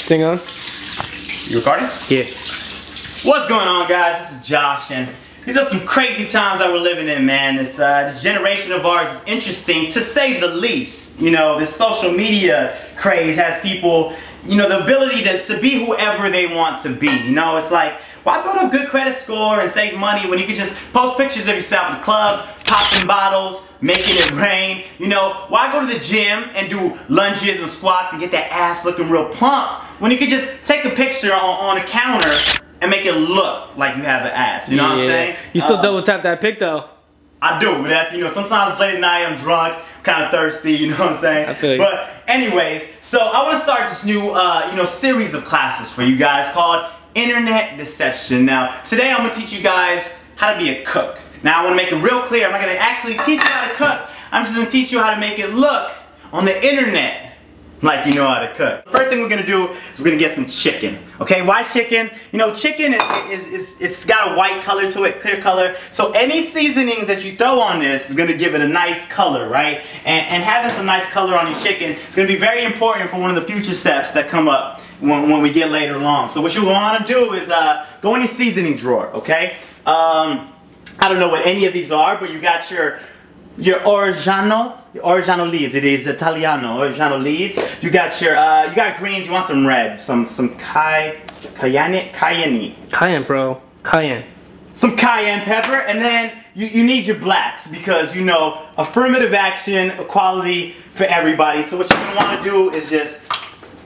thing on? You recording? Yeah. What's going on, guys? This is Josh, and these are some crazy times that we're living in, man. This generation of ours is interesting, to say the least. You know, this social media craze has people, you know, the ability to be whoever they want to be. You know, it's like, why build a good credit score and save money when you can just post pictures of yourself in the club, popping bottles, making it rain? You know, why go to the gym and do lunges and squats and get that ass looking real plump when you could just take a picture on a counter and make it look like you have an ass? You know what I'm saying? You still double tap that pic though. I do, but that's, you know, sometimes it's late at night, I'm drunk, kind of thirsty, you know what I'm saying? I feel you. But anyways, so I want to start this new, you know, series of classes for you guys called Internet Deception. Now, today I'm going to teach you guys how to be a cook. Now, I want to make it real clear, I'm not going to actually teach you how to cook. I'm just going to teach you how to make it look on the internet like you know how to cook. First thing we're gonna do is we're gonna get some chicken. Okay, why chicken? You know, chicken it's got a white color to it, clear color. So any seasonings that you throw on this is gonna give it a nice color, right? And having some nice color on your chicken is gonna be very important for one of the future steps that come up when we get later along. So what you wanna do is go in your seasoning drawer, okay? I don't know what any of these are, but you got your Oregano leaves. It is Italiano, Oregano leaves. You got your, you got greens. You want some red, some cayenne, bro, cayenne. Some cayenne pepper, and then you need your blacks because, you know, affirmative action, equality for everybody. So what you're gonna want to do is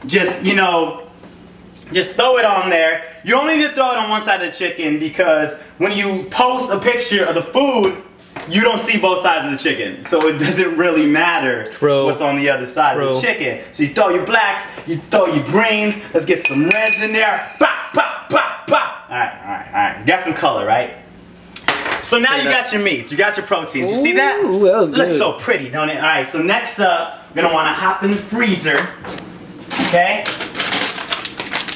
just you know, just throw it on there. You only need to throw it on one side of the chicken because when you post a picture of the food, you don't see both sides of the chicken, so it doesn't really matter what's on the other side of the chicken. So you throw your blacks, you throw your greens. Let's get some reds in there. Bop, bop, bop, bop. All right. You got some color, right? So now you got your meats, you got your proteins. You see that? Ooh, that was it looks good. so pretty, don't it? All right. So next up, we're gonna want to hop in the freezer. Okay.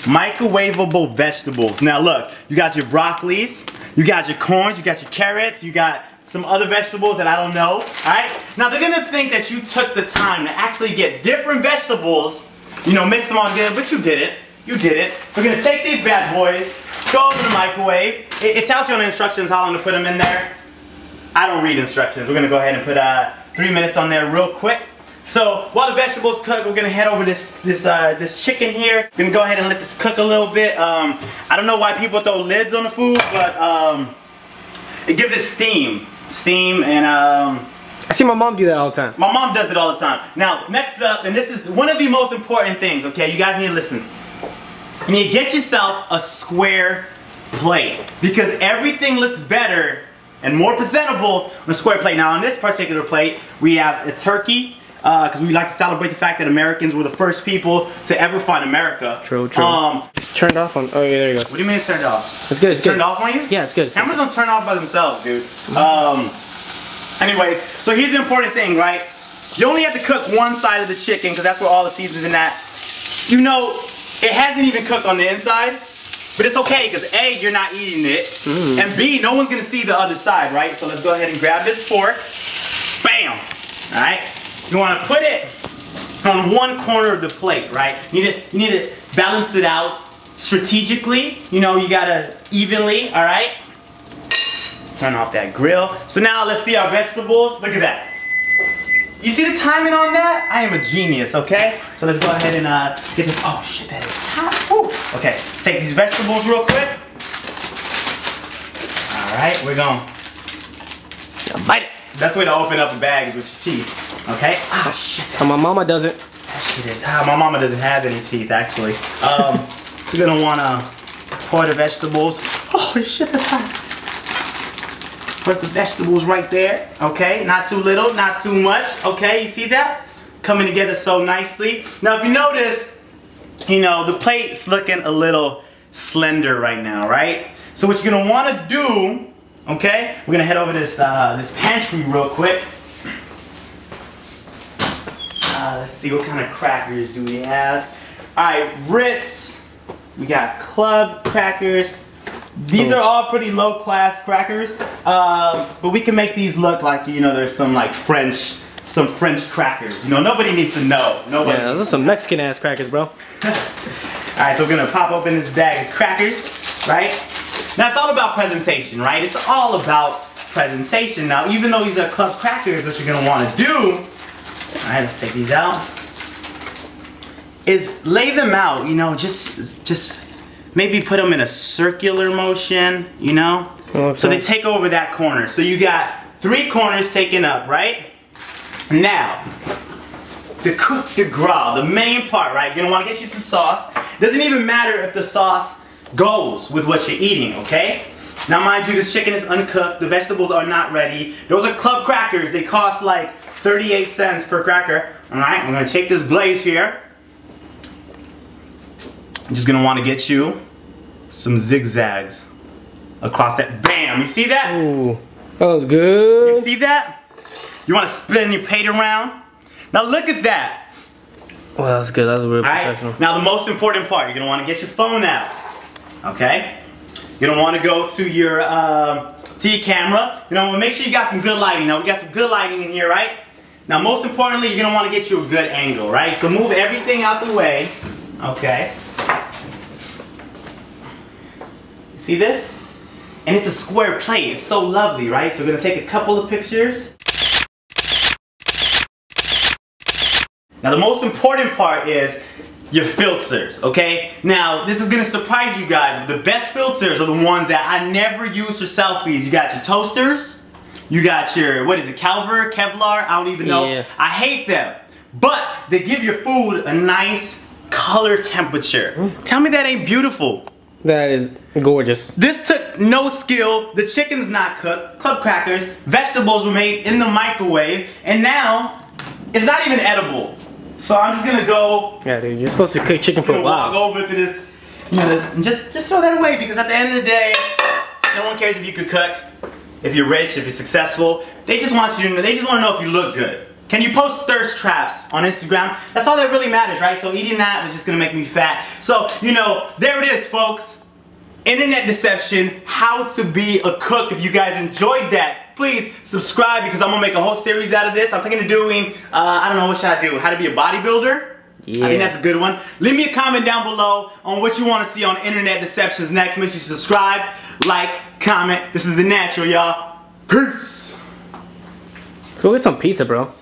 Microwavable vegetables. Now look, you got your broccolis, you got your corns, you got your carrots, you got some other vegetables that I don't know, alright? Now they're gonna think that you took the time to actually get different vegetables, you know, mix them all together, but you didn't. You didn't. We're gonna take these bad boys, go over the microwave. It tells you on the instructions how long to put them in there. I don't read instructions. We're gonna go ahead and put 3 minutes on there real quick. So while the vegetables cook, we're gonna head over this chicken here. We're gonna go ahead and let this cook a little bit. I don't know why people throw lids on the food, but it gives it steam. And I see my mom do that all the time. My mom does it all the time. Now, next up, and this is one of the most important things, okay? You guys need to listen. You need to get yourself a square plate because everything looks better and more presentable on a square plate. Now, on this particular plate, we have a turkey because we like to celebrate the fact that Americans were the first people to ever find America. True. Turned off on. Oh yeah, there you go. What do you mean it turned off? It's good. It's turned off on you? Yeah, it's good. Cameras don't turn off by themselves, dude. Anyways, so here's the important thing, right? You only have to cook one side of the chicken because that's where all the seasonings in that. You know, it hasn't even cooked on the inside, but it's okay because A, you're not eating it, and B, no one's gonna see the other side, right? So let's go ahead and grab this fork. Bam! All right. You want to put it on one corner of the plate, right? You need to balance it out strategically. You know, you gotta evenly, all right? Turn off that grill. So now let's see our vegetables. Look at that. You see the timing on that? I am a genius, okay? So let's go ahead and get this. Oh shit, that is hot. Woo. Okay, let's take these vegetables real quick. All right, we're going. Now bite it. Best way to open up a bag is with your teeth. Okay? Ah, shit. That's how my mama does it. That shit is hot. My mama doesn't have any teeth, actually. So you're gonna wanna pour the vegetables. Oh shit, that's hot. Put the vegetables right there. Okay? Not too little, not too much. Okay, you see that? Coming together so nicely. Now, if you notice, you know, the plate's looking a little slender right now, right? So what you're gonna wanna do, okay? We're gonna head over this pantry real quick. Let's see, what kind of crackers do we have? Alright, Ritz. We got club crackers. These are all pretty low class crackers. But we can make these look like, you know, there's some like French crackers. You know, nobody needs to know. Nobody. Yeah, those are some Mexican ass crackers, bro. Alright, so we're gonna pop open this bag of crackers, right? Now it's all about presentation, right? It's all about presentation. Now, even though these are club crackers, what you're gonna wanna do, alright, let's take these out, is lay them out, you know, just maybe put them in a circular motion, you know? Okay. So they take over that corner. So you got 3 corners taken up, right? Now, the coup de grace, the main part, right? You're gonna wanna get you some sauce. Doesn't even matter if the sauce goes with what you're eating, okay? Now mind you, this chicken is uncooked, the vegetables are not ready. Those are club crackers, they cost like 38 cents per cracker. Alright, I'm gonna take this glaze here. I'm just gonna wanna get you some zigzags across that. Bam! You see that? Ooh, that was good. You see that? You want to spin your plate around? Now look at that. Well, that was good. That was real professional. Right? Now the most important part, you're gonna want to get your phone out. Okay? You're gonna want to go to your camera. You know, make sure you got some good lighting. Now we got some good lighting in here, right? Now most importantly, you're gonna want to get you a good angle, right? So move everything out the way. Okay. See this? And it's a square plate. It's so lovely, right? So we're gonna take a couple of pictures. Now the most important part is your filters, okay? Now this is gonna surprise you guys. The best filters are the ones that I never use for selfies. You got your toasters, you got your, what is it, Kevlar? I don't even know. Yeah. I hate them. But they give your food a nice color temperature. Tell me that ain't beautiful. That is gorgeous. This took no skill. The chicken's not cooked. Club crackers, vegetables were made in the microwave, and now it's not even edible. So I'm just gonna go. Yeah, dude, you're supposed to cook chicken for a while. Walk over to this, you know, this, and just throw that away, because at the end of the day, no one cares if you could cook, if you're rich, if you're successful. They just want you to know. They just want to know if you look good. Can you post thirst traps on Instagram? That's all that really matters, right? So eating that was just gonna make me fat. So, you know, there it is, folks. Internet deception, how to be a cook. If you guys enjoyed that, please subscribe, because I'm gonna make a whole series out of this. I'm thinking of doing, I don't know, what should I do? How to be a bodybuilder? Yeah. I think that's a good one. Leave me a comment down below on what you want to see on internet deceptions next. Make sure you subscribe, like, comment. This is The Natural, y'all. Peace. Let's go get some pizza, bro.